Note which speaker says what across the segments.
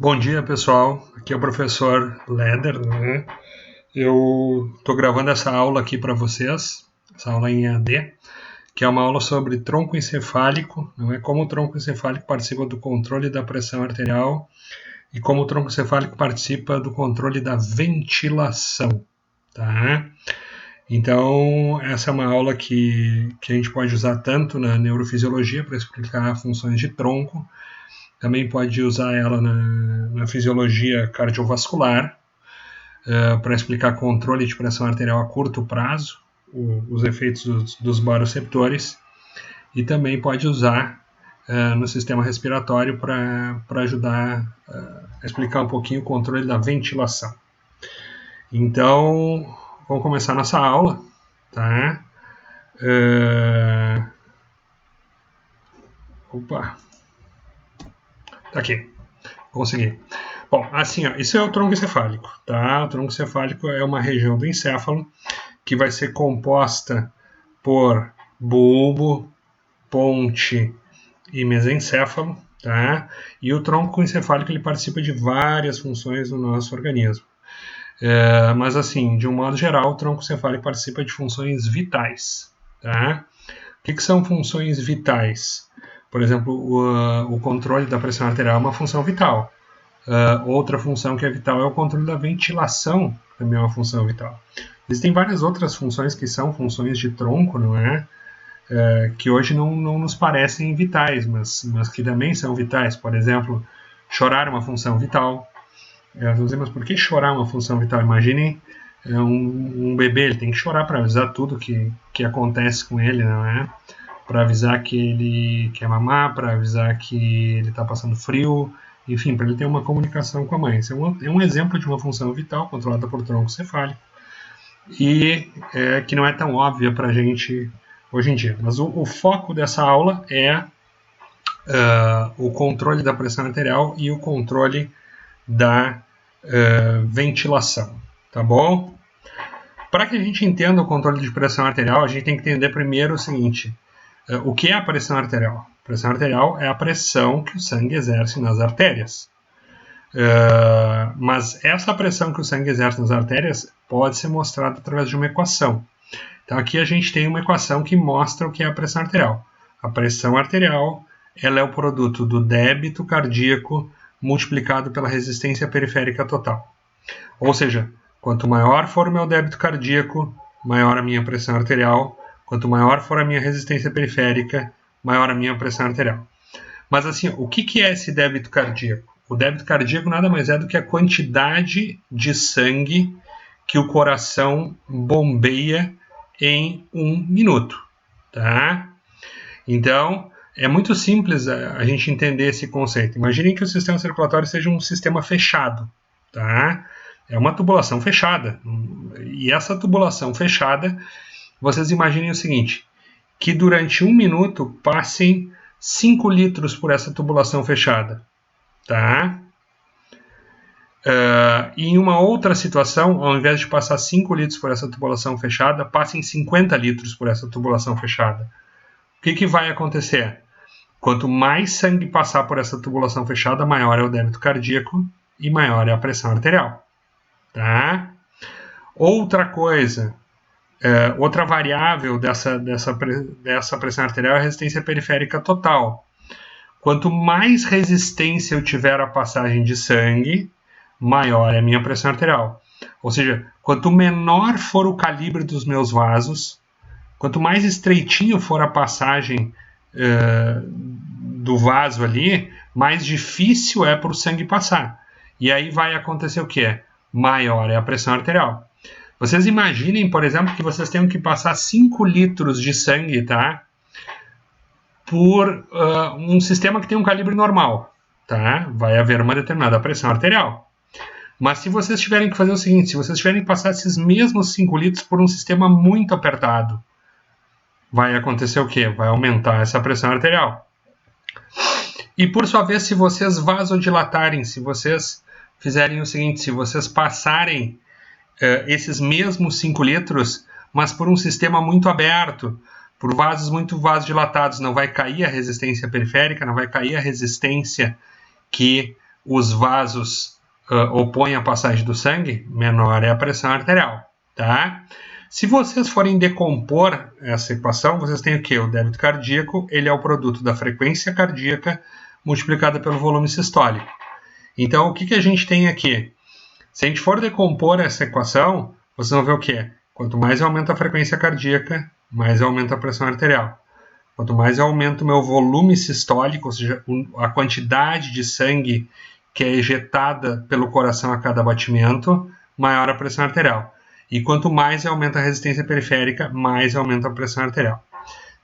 Speaker 1: Bom dia, pessoal. Aqui é o professor Leder, né? Eu estou gravando essa aula aqui para vocês, essa aula em EAD, que é uma aula sobre tronco encefálico, não é? Como o tronco encefálico participa do controle da pressão arterial e como o tronco encefálico participa do controle da ventilação, tá? Então, essa é uma aula que a gente pode usar tanto na neurofisiologia para explicar funções de tronco, também pode usar ela na fisiologia cardiovascular, para explicar controle de pressão arterial a curto prazo, os efeitos dos baroreceptores, e também pode usar no sistema respiratório para ajudar a explicar um pouquinho o controle da ventilação. Então, vamos começar nossa aula, tá? Opa! Tá aqui, consegui. Bom, assim, ó, isso é o tronco encefálico, tá? O tronco encefálico é uma região do encéfalo que vai ser composta por bulbo, ponte e mesencéfalo, tá? E o tronco encefálico ele participa de várias funções no nosso organismo. Mas assim, de um modo geral, o tronco encefálico participa de funções vitais, tá? O que são funções vitais? Por exemplo, o controle da pressão arterial é uma função vital. Outra função que é vital é o controle da ventilação, também é uma função vital. Existem várias outras funções que são funções de tronco, não é? Que hoje não nos parecem vitais, mas que também são vitais. Por exemplo, chorar é uma função vital. Mas por que chorar é uma função vital? Imaginem um bebê, ele tem que chorar para avisar tudo que acontece com ele, não é? Para avisar que ele quer mamar, para avisar que ele está passando frio, enfim, para ele ter uma comunicação com a mãe. Isso é um exemplo de uma função vital controlada por tronco cefálico e que não é tão óbvia para a gente hoje em dia. Mas o foco dessa aula é o controle da pressão arterial e o controle da ventilação, tá bom? Para que a gente entenda o controle de pressão arterial, a gente tem que entender primeiro o seguinte: o que é a pressão arterial? A pressão arterial é a pressão que o sangue exerce nas artérias. Mas essa pressão que o sangue exerce nas artérias pode ser mostrada através de uma equação. Então aqui a gente tem uma equação que mostra o que é a pressão arterial. A pressão arterial ela é o produto do débito cardíaco multiplicado pela resistência periférica total. Ou seja, quanto maior for o meu débito cardíaco, maior a minha pressão arterial. Quanto maior for a minha resistência periférica, maior a minha pressão arterial. Mas assim, o que é esse débito cardíaco? O débito cardíaco nada mais é do que a quantidade de sangue que o coração bombeia em um minuto, tá? Então, é muito simples a gente entender esse conceito. Imaginem que o sistema circulatório seja um sistema fechado, tá? É uma tubulação fechada. E essa tubulação fechada, vocês imaginem o seguinte, que durante um minuto passem 5 litros por essa tubulação fechada, tá? Em uma outra situação, ao invés de passar 5 litros por essa tubulação fechada, passem 50 litros por essa tubulação fechada. O que vai acontecer? Quanto mais sangue passar por essa tubulação fechada, maior é o débito cardíaco e maior é a pressão arterial. Tá? Outra coisa, outra variável dessa pressão arterial é a resistência periférica total. Quanto mais resistência eu tiver à passagem de sangue, maior é a minha pressão arterial. Ou seja, quanto menor for o calibre dos meus vasos, quanto mais estreitinho for a passagem do vaso ali, mais difícil é para o sangue passar. E aí vai acontecer o quê? Maior é a pressão arterial. Vocês imaginem, por exemplo, que vocês tenham que passar 5 litros de sangue, tá? Por um sistema que tem um calibre normal, tá? Vai haver uma determinada pressão arterial. Mas se vocês tiverem que fazer o seguinte, se vocês tiverem que passar esses mesmos 5 litros por um sistema muito apertado, vai acontecer o quê? Vai aumentar essa pressão arterial. E por sua vez, se vocês vasodilatarem, se vocês fizerem o seguinte, se vocês passarem esses mesmos 5 litros, mas por um sistema muito aberto, por vasos muito vasodilatados, não vai cair a resistência periférica, não vai cair a resistência que os vasos opõem a passagem do sangue, menor é a pressão arterial, tá? Se vocês forem decompor essa equação, vocês têm o quê? O débito cardíaco, ele é o produto da frequência cardíaca multiplicada pelo volume sistólico. Então, o que a gente tem aqui? Se a gente for decompor essa equação, vocês vão ver o quê? Quanto mais eu aumento a frequência cardíaca, mais eu aumento a pressão arterial. Quanto mais eu aumento o meu volume sistólico, ou seja, a quantidade de sangue que é ejetada pelo coração a cada batimento, maior a pressão arterial. E quanto mais eu aumento a resistência periférica, mais eu aumento a pressão arterial.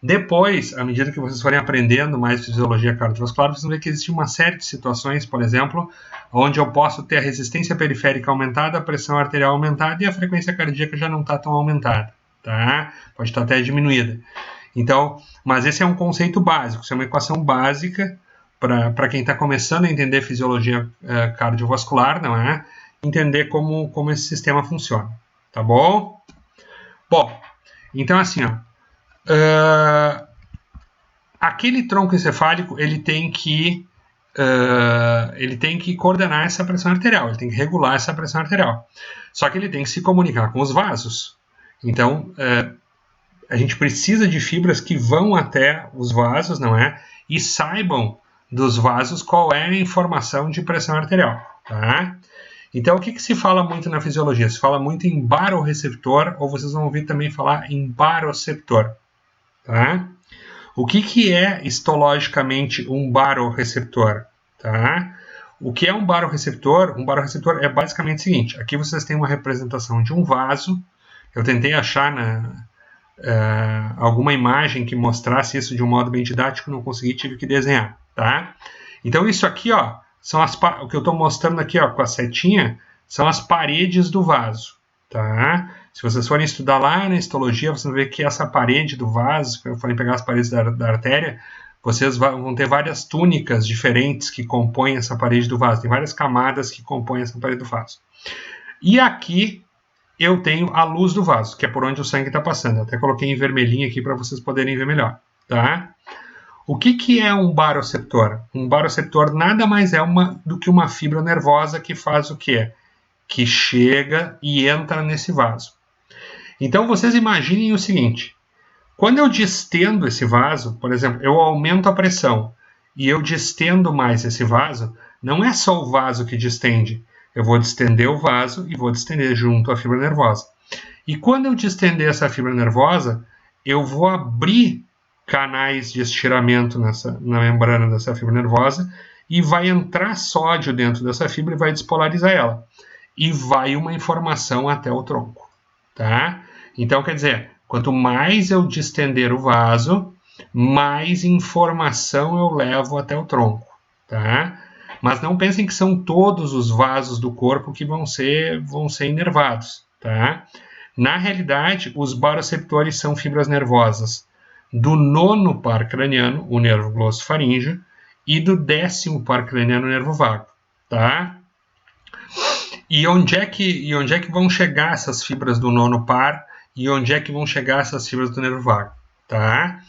Speaker 1: Depois, à medida que vocês forem aprendendo mais fisiologia cardiovascular, vocês vão ver que existe uma série de situações, por exemplo, onde eu posso ter a resistência periférica aumentada, a pressão arterial aumentada e a frequência cardíaca já não está tão aumentada, tá? Pode estar até diminuída. Então, mas esse é um conceito básico, isso é uma equação básica para quem está começando a entender fisiologia cardiovascular, não é? Entender como esse sistema funciona, tá bom? Bom, então assim, ó, aquele tronco encefálico ele tem que coordenar essa pressão arterial, ele tem que regular essa pressão arterial. Só que ele tem que se comunicar com os vasos. Então, a gente precisa de fibras que vão até os vasos, não é? E saibam dos vasos qual é a informação de pressão arterial, tá? Então, o que se fala muito na fisiologia? Se fala muito em baroreceptor, ou vocês vão ouvir também falar em baroceptor, tá? O que é histologicamente um baroreceptor, tá? O que é um baroreceptor? Um baroreceptor é basicamente o seguinte, aqui vocês têm uma representação de um vaso, eu tentei achar alguma imagem que mostrasse isso de um modo bem didático, não consegui, tive que desenhar, tá? Então isso aqui, ó, o que eu estou mostrando aqui, ó, com a setinha, são as paredes do vaso, tá? Se vocês forem estudar lá na histologia, vocês vão ver que essa parede do vaso, quando forem pegar as paredes da artéria, vocês vão ter várias túnicas diferentes que compõem essa parede do vaso, tem várias camadas que compõem essa parede do vaso. E aqui eu tenho a luz do vaso, que é por onde o sangue está passando. Eu até coloquei em vermelhinho aqui para vocês poderem ver melhor, tá? O que é um baroreceptor? Um baroreceptor nada mais é do que uma fibra nervosa que faz o quê? Que chega e entra nesse vaso. Então, vocês imaginem o seguinte, quando eu distendo esse vaso, por exemplo, eu aumento a pressão e eu distendo mais esse vaso, não é só o vaso que distende, eu vou distender o vaso e vou distender junto a fibra nervosa. E quando eu distender essa fibra nervosa, eu vou abrir canais de estiramento na membrana dessa fibra nervosa e vai entrar sódio dentro dessa fibra e vai despolarizar ela. E vai uma informação até o tronco, tá? Então, quer dizer, quanto mais eu distender o vaso, mais informação eu levo até o tronco, tá? Mas não pensem que são todos os vasos do corpo que vão ser inervados, tá? Na realidade, os baroreceptores são fibras nervosas do 9º par craniano, o nervo glossofaríngeo, e do 10º par craniano, o nervo vago, tá? E onde é que vão chegar essas fibras do 9º par e onde é que vão chegar essas fibras do nervo vago, tá?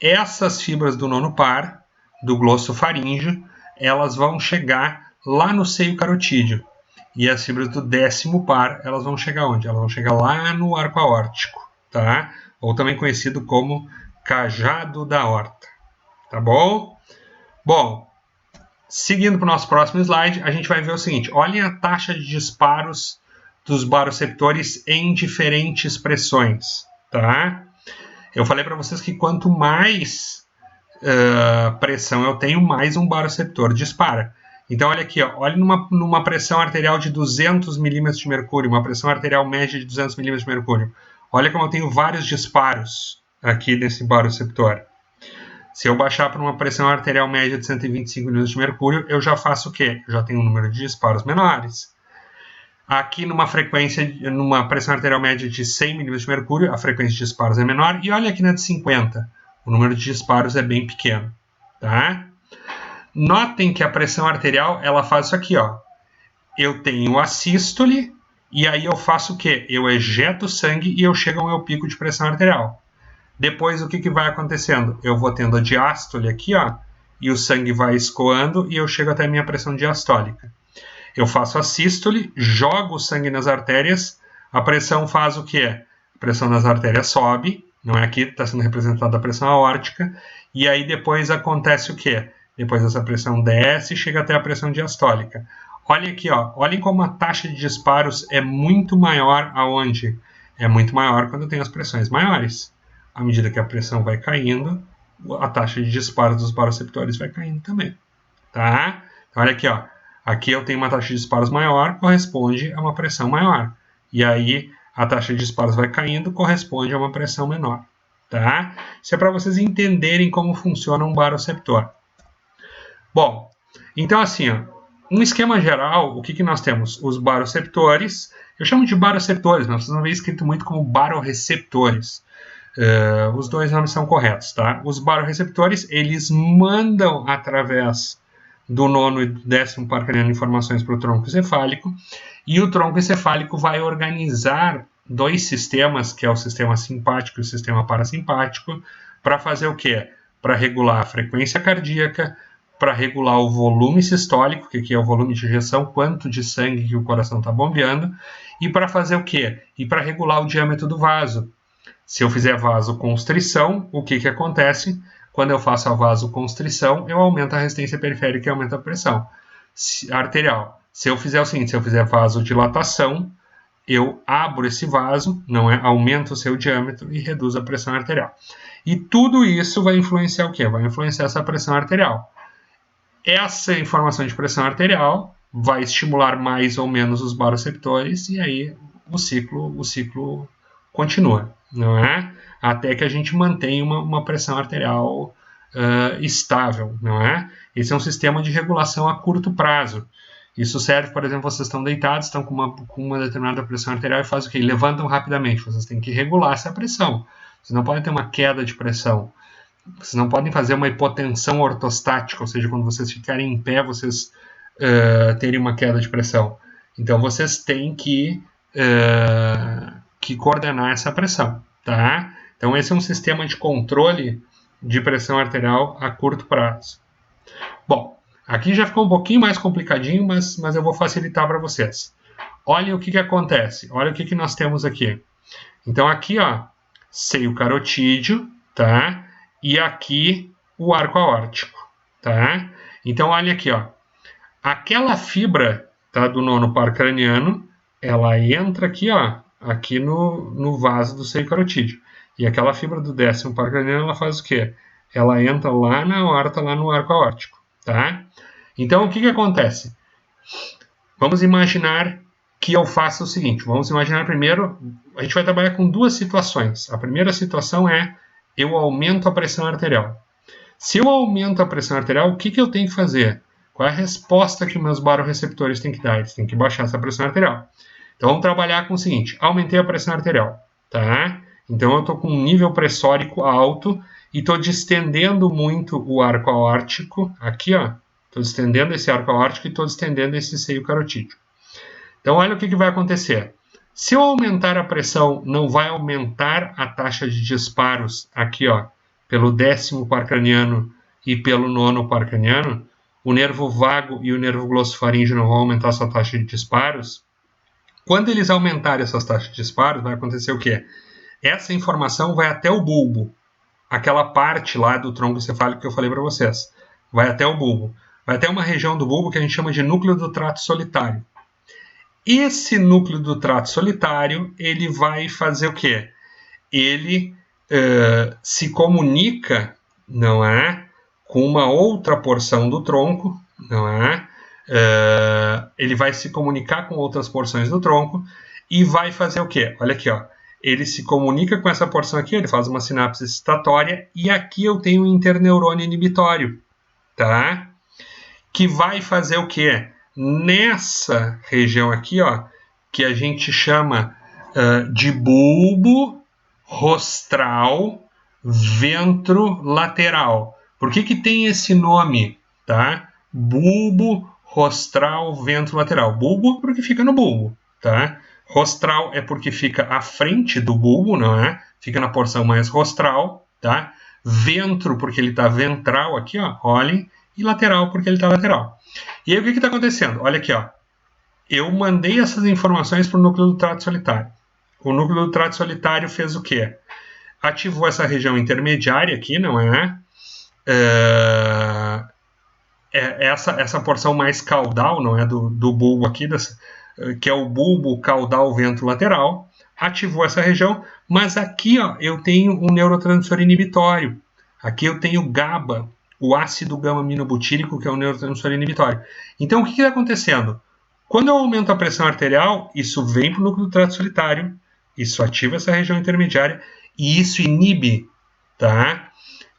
Speaker 1: Essas fibras do 9º par, do glossofaríngeo, elas vão chegar lá no seio carotídeo. E as fibras do 10º par, elas vão chegar onde? Elas vão chegar lá no arco aórtico, tá? Ou também conhecido como cajado da aorta, tá bom? Bom, seguindo para o nosso próximo slide, a gente vai ver o seguinte, olhem a taxa de disparos dos baroreceptores em diferentes pressões, tá? Eu falei para vocês que quanto mais pressão eu tenho, mais um baroreceptor dispara. Então, olha aqui, ó, olha numa pressão arterial de 200 milímetros de mercúrio, uma pressão arterial média de 200 milímetros de mercúrio. Olha como eu tenho vários disparos aqui nesse baroreceptor. Se eu baixar para uma pressão arterial média de 125 milímetros de mercúrio, eu já faço o quê? Eu já tenho um número de disparos menores. Aqui numa pressão arterial média de 100 milímetros de mercúrio, a frequência de disparos é menor. E olha aqui na de 50, o número de disparos é bem pequeno, tá? Notem que a pressão arterial, ela faz isso aqui, ó. Eu tenho a sístole, e aí eu faço o quê? Eu ejeto sangue e eu chego ao meu pico de pressão arterial. Depois, o que vai acontecendo? Eu vou tendo a diástole aqui, ó, e o sangue vai escoando e eu chego até a minha pressão diastólica. Eu faço a sístole, jogo o sangue nas artérias, a pressão faz o quê? A pressão nas artérias sobe, não é aqui, está sendo representada a pressão aórtica, e aí depois acontece o quê? Depois essa pressão desce e chega até a pressão diastólica. Olhem aqui, ó, olhem como a taxa de disparos é muito maior aonde? É muito maior quando tem as pressões maiores. À medida que a pressão vai caindo, a taxa de disparo dos baroreceptores vai caindo também. Tá? Então, olha aqui, ó. Aqui eu tenho uma taxa de disparos maior, corresponde a uma pressão maior. E aí a taxa de disparos vai caindo, corresponde a uma pressão menor. Tá? Isso é para vocês entenderem como funciona um baroreceptor. Bom, então assim, ó, um esquema geral, o que nós temos? Os baroreceptores, eu chamo de baroreceptores, mas vocês vão ver escrito muito como baroreceptores. Os dois nomes são corretos, tá? Os baroreceptores, eles mandam através do 9º e do 10º par craniano informações para o tronco encefálico, e o tronco encefálico vai organizar dois sistemas, que é o sistema simpático e o sistema parasimpático, para fazer o quê? Para regular a frequência cardíaca, para regular o volume sistólico, que aqui é o volume de injeção, quanto de sangue que o coração está bombeando, e para fazer o quê? E para regular o diâmetro do vaso. Se eu fizer vasoconstrição, o que acontece? Quando eu faço a vasoconstrição, eu aumento a resistência periférica e aumento a pressão arterial. Se eu fizer o seguinte, se eu fizer vasodilatação, eu abro esse vaso, não é? Aumento o seu diâmetro e reduzo a pressão arterial. E tudo isso vai influenciar o quê? Vai influenciar essa pressão arterial. Essa informação de pressão arterial vai estimular mais ou menos os baroreceptores e aí o ciclo continua, não é? Até que a gente mantenha uma pressão arterial estável, não é? Esse é um sistema de regulação a curto prazo. Isso serve, por exemplo, vocês estão deitados, estão com uma determinada pressão arterial e fazem o quê? Levantam rapidamente. Vocês têm que regular essa pressão. Vocês não podem ter uma queda de pressão. Vocês não podem fazer uma hipotensão ortostática, ou seja, quando vocês ficarem em pé, vocês terem uma queda de pressão. Então, vocês têm que coordenar essa pressão, tá? Então, esse é um sistema de controle de pressão arterial a curto prazo. Bom, aqui já ficou um pouquinho mais complicadinho, mas eu vou facilitar para vocês. Olhem o que acontece. Olha o que nós temos aqui. Então, aqui, ó, seio carotídeo, tá? E aqui o arco aórtico, tá? Então, olha aqui, ó. Aquela fibra, tá, do 9º par craniano, ela entra aqui, ó, aqui no vaso do seio carotídeo. E aquela fibra do 10º par craniano, ela faz o quê? Ela entra lá na aorta, lá no arco aórtico, tá? Então, o que acontece? Vamos imaginar que eu faça o seguinte. Vamos imaginar primeiro, a gente vai trabalhar com duas situações. A primeira situação é, eu aumento a pressão arterial. Se eu aumento a pressão arterial, o que eu tenho que fazer? Qual é a resposta que meus baroreceptores têm que dar? Eles têm que baixar essa pressão arterial. Então, vamos trabalhar com o seguinte. Aumentei a pressão arterial, tá? Então, eu estou com um nível pressórico alto e estou distendendo muito o arco aórtico. Aqui, ó. Estou distendendo esse arco aórtico e estou distendendo esse seio carotídeo. Então, olha o que vai acontecer. Se eu aumentar a pressão, não vai aumentar a taxa de disparos aqui, ó, pelo 10º par craniano e pelo 9º par craniano. O nervo vago e o nervo glossofaríngeo não vão aumentar a sua taxa de disparos. Quando eles aumentarem essas taxas de disparos, vai acontecer o quê? Essa informação vai até o bulbo. Aquela parte lá do tronco encefálico que eu falei para vocês. Vai até o bulbo. Vai até uma região do bulbo que a gente chama de núcleo do trato solitário. Esse núcleo do trato solitário, ele vai fazer o quê? Ele se comunica, não é? Com uma outra porção do tronco, não é? Ele vai se comunicar com outras porções do tronco e vai fazer o quê? Olha aqui, ó. Ele se comunica com essa porção aqui, ele faz uma sinapse excitatória e aqui eu tenho um interneurônio inibitório, tá? Que vai fazer o quê? Nessa região aqui, ó, que a gente chama de bulbo rostral ventrolateral. Por que tem esse nome, tá? Bulbo rostral ventrolateral. Bulbo porque fica no bulbo, tá? Rostral é porque fica à frente do bulbo, não é? Fica na porção mais rostral, tá? ventro porque ele está ventral aqui, ó, olhem, e lateral porque ele está lateral. E aí o que está acontecendo? Olha aqui, ó. Eu mandei essas informações para o núcleo do trato solitário. O núcleo do trato solitário fez o quê? Ativou essa região intermediária aqui, não é? Essa porção mais caudal, não é? Do bulbo aqui, que é o bulbo caudal ventro lateral. Ativou essa região, mas aqui, ó, eu tenho um neurotransmissor inibitório. Aqui eu tenho GABA, o ácido gama-aminobutírico, que é um neurotransmissor inibitório. Então, o que está acontecendo? Quando eu aumento a pressão arterial, isso vem para o núcleo do trato solitário, isso ativa essa região intermediária e isso inibe, tá?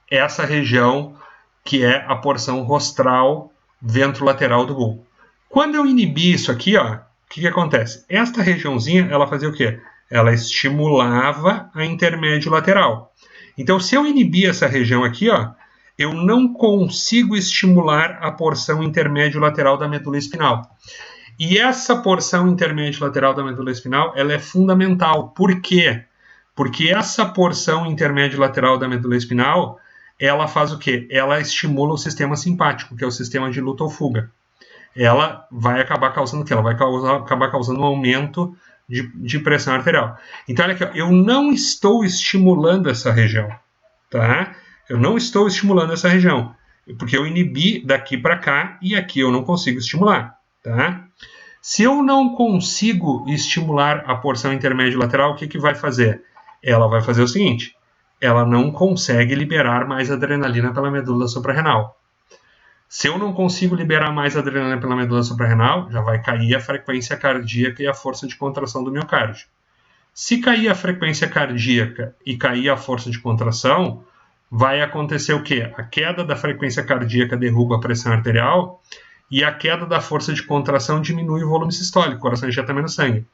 Speaker 1: Essa região que é a porção rostral ventrolateral do bulbo. Quando eu inibi isso aqui, ó, o que acontece? Esta regiãozinha, ela fazia o quê? Ela estimulava a intermédio lateral. Então, se eu inibir essa região aqui, ó, eu não consigo estimular a porção intermédio lateral da medula espinal. E essa porção intermédio lateral da medula espinal, ela é fundamental. Por quê? Porque essa porção intermédio lateral da medula espinal, ela faz o quê? Ela estimula o sistema simpático, que é o sistema de luta ou fuga. Ela vai acabar causando o quê? Ela vai acabar causando um aumento de pressão arterial. Então, olha aqui, ó, eu não estou estimulando essa região, tá? Eu não estou estimulando essa região, porque eu inibi daqui para cá e aqui eu não consigo estimular, tá? Se eu não consigo estimular a porção intermédio lateral, o que vai fazer? Ela vai fazer o seguinte, ela não consegue liberar mais adrenalina pela medula suprarrenal. Se eu não consigo liberar mais adrenalina pela medula suprarrenal, já vai cair a frequência cardíaca e a força de contração do miocárdio. Se cair a frequência cardíaca e cair a força de contração, vai acontecer o quê? A queda da frequência cardíaca derruba a pressão arterial e a queda da força de contração diminui o volume sistólico, o coração injeta menos sangue.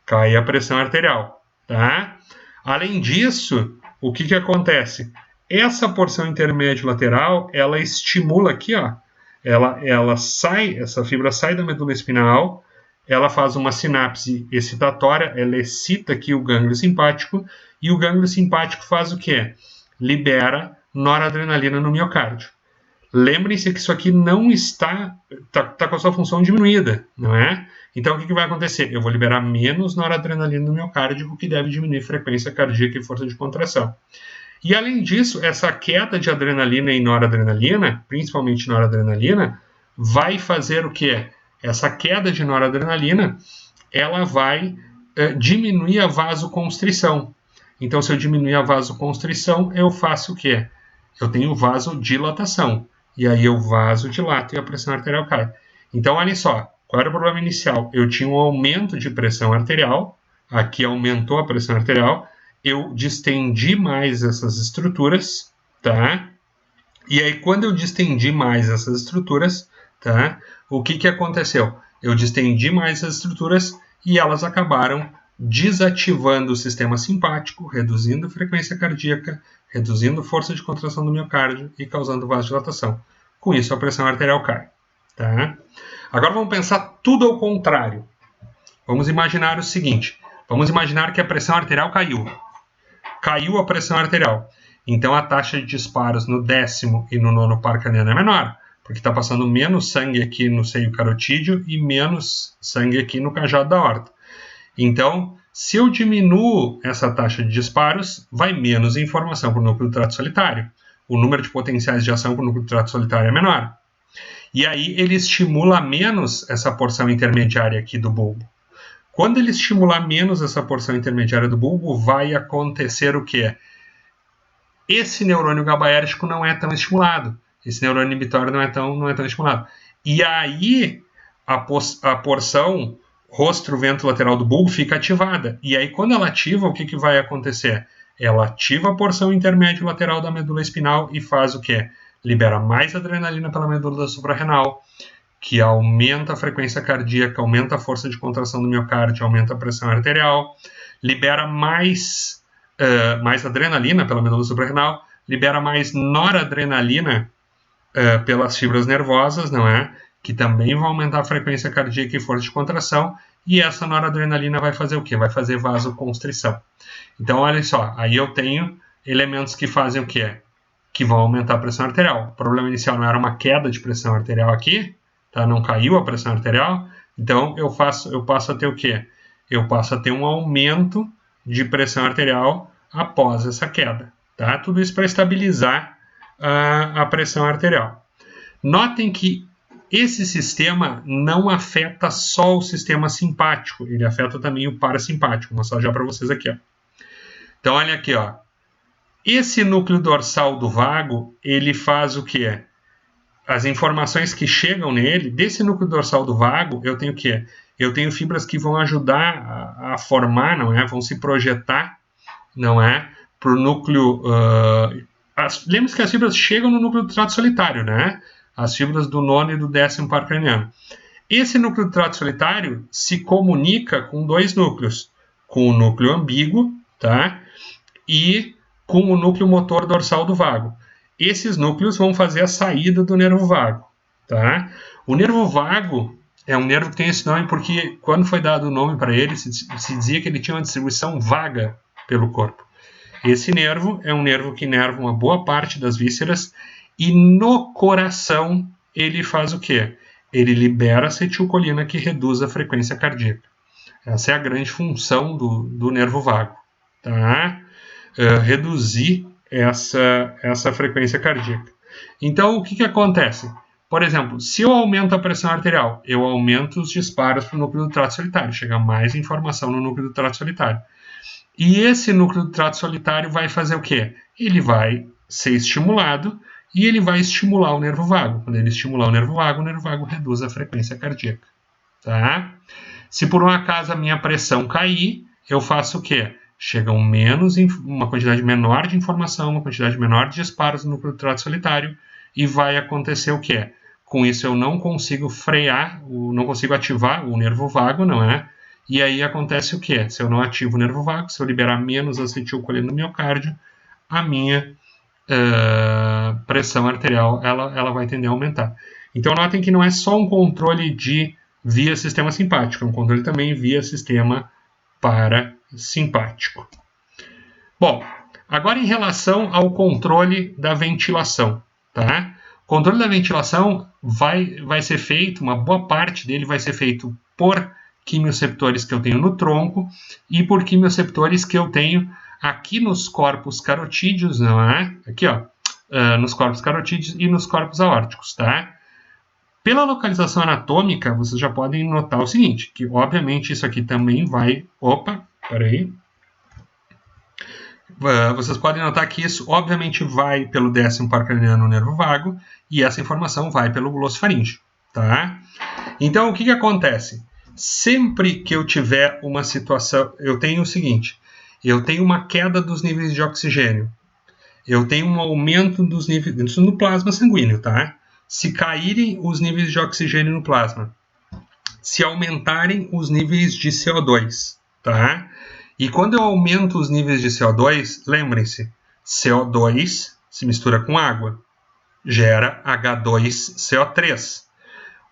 Speaker 1: Cai a pressão arterial, tá? Além disso, o que acontece? Essa porção intermédio lateral, ela estimula aqui, ó, essa fibra sai da medula espinal, ela faz uma sinapse excitatória, ela excita aqui o gânglio simpático, e o gânglio simpático faz o quê? Libera noradrenalina no miocárdio. Lembrem-se que isso aqui não está com a sua função diminuída, não é? Então, o que vai acontecer? Eu vou liberar menos noradrenalina no miocárdio, o que deve diminuir frequência cardíaca e força de contração. E, além disso, essa queda de adrenalina e noradrenalina, principalmente noradrenalina, vai fazer o quê? Essa queda de noradrenalina, ela vai diminuir a vasoconstrição. Então, se eu diminuir a vasoconstrição, eu faço o quê? Eu tenho vasodilatação. E aí eu vasodilato e a pressão arterial cai. Então, olha só, qual era o problema inicial? Eu tinha um aumento de pressão arterial, aqui aumentou a pressão arterial, eu distendi mais essas estruturas, tá? E aí, quando eu distendi mais essas estruturas, tá? O que aconteceu? Eu distendi mais essas estruturas e elas acabaram desativando o sistema simpático, reduzindo a frequência cardíaca, reduzindo a força de contração do miocárdio e causando vasodilatação. Com isso, a pressão arterial cai, tá? Agora vamos pensar tudo ao contrário. Vamos imaginar o seguinte, vamos imaginar que a pressão arterial caiu. Caiu a pressão arterial. Então a taxa de disparos no 10º e no 9º par craniano é menor, porque está passando menos sangue aqui no seio carotídeo e menos sangue aqui no cajado da aorta. Então, se eu diminuo essa taxa de disparos, vai menos informação para o núcleo do trato solitário. O número de potenciais de ação para o núcleo do trato solitário é menor. E aí ele estimula menos essa porção intermediária aqui do bulbo. Quando ele estimular menos essa porção intermediária do bulbo, vai acontecer o quê? Esse neurônio GABAérgico não é tão estimulado. Esse neurônio inibitório não é tão estimulado. E aí a porção rostro-ventro-lateral do bulbo fica ativada. E aí quando ela ativa, o que vai acontecer? Ela ativa a porção intermédio-lateral da medula espinal e faz o quê? Libera mais adrenalina pela medula suprarrenal, que aumenta a frequência cardíaca, aumenta a força de contração do miocárdio, aumenta a pressão arterial, libera mais adrenalina pela medula suprarrenal, libera mais noradrenalina pelas fibras nervosas, não é? Que também vão aumentar a frequência cardíaca e força de contração, e essa noradrenalina vai fazer o quê? Vai fazer vasoconstrição. Então, olha só, aí eu tenho elementos que fazem o quê? que vão aumentar a pressão arterial. O problema inicial não era uma queda de pressão arterial aqui, tá? Não caiu a pressão arterial, então eu passo a ter o quê? Eu passo a ter um aumento de pressão arterial após essa queda, tá? Tudo isso para estabilizar a pressão arterial. Notem que esse sistema não afeta só o sistema simpático, ele afeta também o parasimpático. Vou mostrar já para vocês aqui, ó. Então, olha aqui, ó. Esse núcleo dorsal do vago, ele faz o quê? As informações que chegam nele, desse núcleo dorsal do vago, eu tenho o quê? Eu tenho fibras que vão ajudar a formar, não é? Vão se projetar, não é? Para o núcleo... lembre-se que as fibras chegam no núcleo do trato solitário, né? As fibras do 9º e do 10º par craniano. Esse núcleo do trato solitário se comunica com dois núcleos, com o núcleo ambíguo, tá? E com o núcleo motor dorsal do vago. Esses núcleos vão fazer a saída do nervo vago, tá? O nervo vago é um nervo que tem esse nome porque, quando foi dado o nome para ele, se dizia que ele tinha uma distribuição vaga pelo corpo. Esse nervo é um nervo que inerva uma boa parte das vísceras e no coração ele faz o quê? Ele libera acetilcolina que reduz a frequência cardíaca. Essa é a grande função do nervo vago, tá? Reduzir essa frequência cardíaca. Então, o que acontece? Por exemplo, se eu aumento a pressão arterial, eu aumento os disparos para o núcleo do trato solitário, chega mais informação no núcleo do trato solitário. E esse núcleo do trato solitário vai fazer o quê? Ele vai ser estimulado e ele vai estimular o nervo vago. Quando ele estimular o nervo vago reduz a frequência cardíaca. Tá? Se por um acaso a minha pressão cair, eu faço o quê? Chegam uma quantidade menor de informação, uma quantidade menor de disparos no núcleo do trato solitário e vai acontecer o quê? Com isso eu não consigo frear, não consigo ativar o nervo vago, não é? E aí acontece o quê? Se eu não ativo o nervo vago, se eu liberar menos acetilcolina no miocárdio, a minha pressão arterial ela vai tender a aumentar. Então notem que não é só um controle via sistema simpático, é um controle também via sistema parasimpático. Bom, agora em relação ao controle da ventilação, tá? O controle da ventilação vai ser feito, uma boa parte dele vai ser feito por quimioceptores que eu tenho no tronco e por quimioceptores que eu tenho aqui nos corpos carotídeos, não é? Aqui, ó, nos corpos carotídeos e nos corpos aórticos, tá? Pela localização anatômica, vocês já podem notar o seguinte, que obviamente isso aqui também vai... Opa, peraí. Vocês podem notar que isso obviamente vai pelo 10º par craniano no nervo vago e essa informação vai pelo glossofaríngeo, tá? Então, o que acontece? Sempre que eu tiver uma situação... Eu tenho o seguinte, eu tenho uma queda dos níveis de oxigênio, eu tenho um aumento dos níveis... Isso no plasma sanguíneo, tá? Se caírem os níveis de oxigênio no plasma, se aumentarem os níveis de CO2, tá? E quando eu aumento os níveis de CO2, lembrem-se, CO2 se mistura com água, gera H2CO3.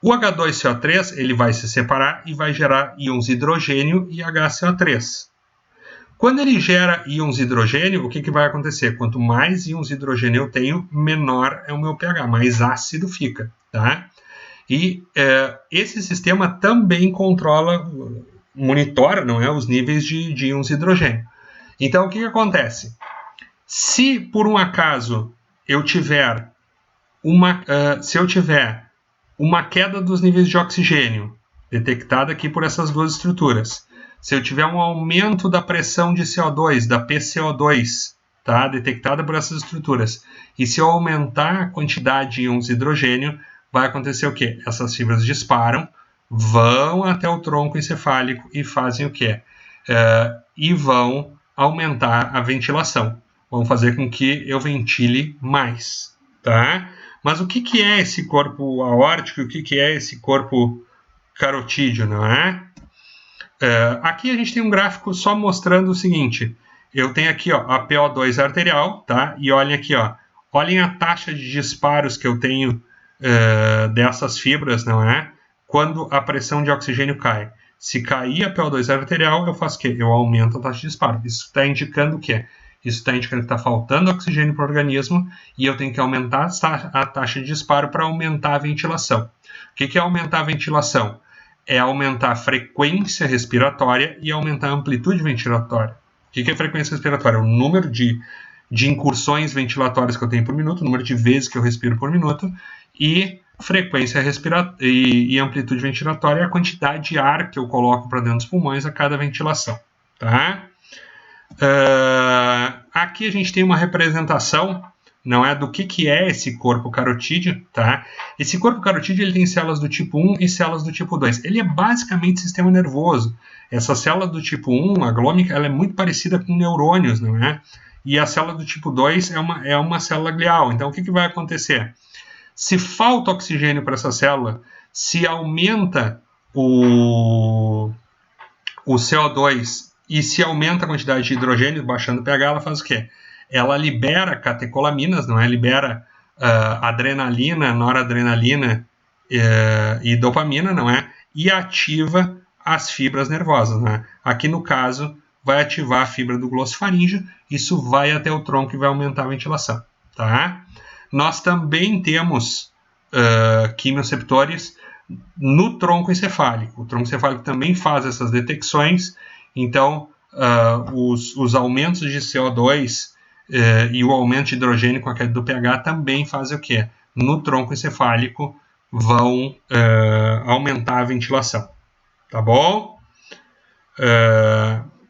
Speaker 1: O H2CO3 ele vai se separar e vai gerar íons hidrogênio e HCO3. Quando ele gera íons hidrogênio, o que vai acontecer? Quanto mais íons hidrogênio eu tenho, menor é o meu pH, mais ácido fica, tá? E esse sistema também monitora, não é, os níveis de íons hidrogênio. Então, o que acontece? Se por um acaso eu tiver uma queda dos níveis de oxigênio, detectada aqui por essas duas estruturas, se eu tiver um aumento da pressão de CO2, da PCO2, tá, detectada por essas estruturas, e se eu aumentar a quantidade de íons hidrogênio, vai acontecer o quê? Essas fibras disparam, vão até o tronco encefálico e fazem o quê? E vão aumentar a ventilação, vão fazer com que eu ventile mais, tá? Mas o que é esse corpo aórtico e o que é esse corpo carotídeo, não é? Aqui a gente tem um gráfico só mostrando o seguinte, eu tenho aqui ó, a PO2 arterial, tá? E olhem aqui, ó, olhem a taxa de disparos que eu tenho dessas fibras, não é? Quando a pressão de oxigênio cai. Se cair a PO2 arterial, eu faço o quê? Eu aumento a taxa de disparo. Isso está indicando o quê? isso está indicando que está faltando oxigênio para o organismo e eu tenho que aumentar a taxa de disparo para aumentar a ventilação. O que é aumentar a ventilação? É aumentar a frequência respiratória e aumentar a amplitude ventilatória. O que é frequência respiratória? O número de incursões ventilatórias que eu tenho por minuto, o número de vezes que eu respiro por minuto, e frequência respiratória e amplitude ventilatória é a quantidade de ar que eu coloco para dentro dos pulmões a cada ventilação. Tá? Aqui a gente tem uma representação, não é, do que é esse corpo carotídeo, tá? Esse corpo carotídeo ele tem células do tipo 1 e células do tipo 2. Ele é basicamente sistema nervoso. Essa célula do tipo 1, a glômica, ela é muito parecida com neurônios, não é? E a célula do tipo 2 é uma célula glial. Então, o que vai acontecer? Se falta oxigênio para essa célula, se aumenta o CO2 e se aumenta a quantidade de hidrogênio, baixando o pH, ela faz o quê? Ela libera catecolaminas, não é? Libera adrenalina, noradrenalina e dopamina, não é? E ativa as fibras nervosas, não é? Aqui no caso, vai ativar a fibra do glossoffaríngeo, isso vai até o tronco e vai aumentar a ventilação, tá? Nós também temos quimioreceptores no tronco encefálico. O tronco encefálico também faz essas detecções, então os aumentos de CO2 e o aumento de hidrogênio com a queda do pH também fazem o quê? No tronco encefálico vão aumentar a ventilação. Tá bom?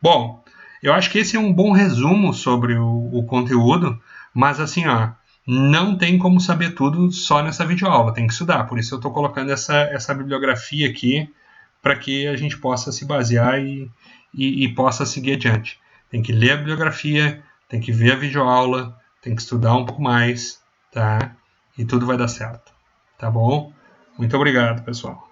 Speaker 1: Bom, eu acho que esse é um bom resumo sobre o conteúdo, mas assim, ó, não tem como saber tudo só nessa videoaula, tem que estudar. Por isso eu estou colocando essa bibliografia aqui para que a gente possa se basear e possa seguir adiante. Tem que ler a bibliografia, tem que ver a videoaula, tem que estudar um pouco mais, tá? E tudo vai dar certo, tá bom? Muito obrigado, pessoal.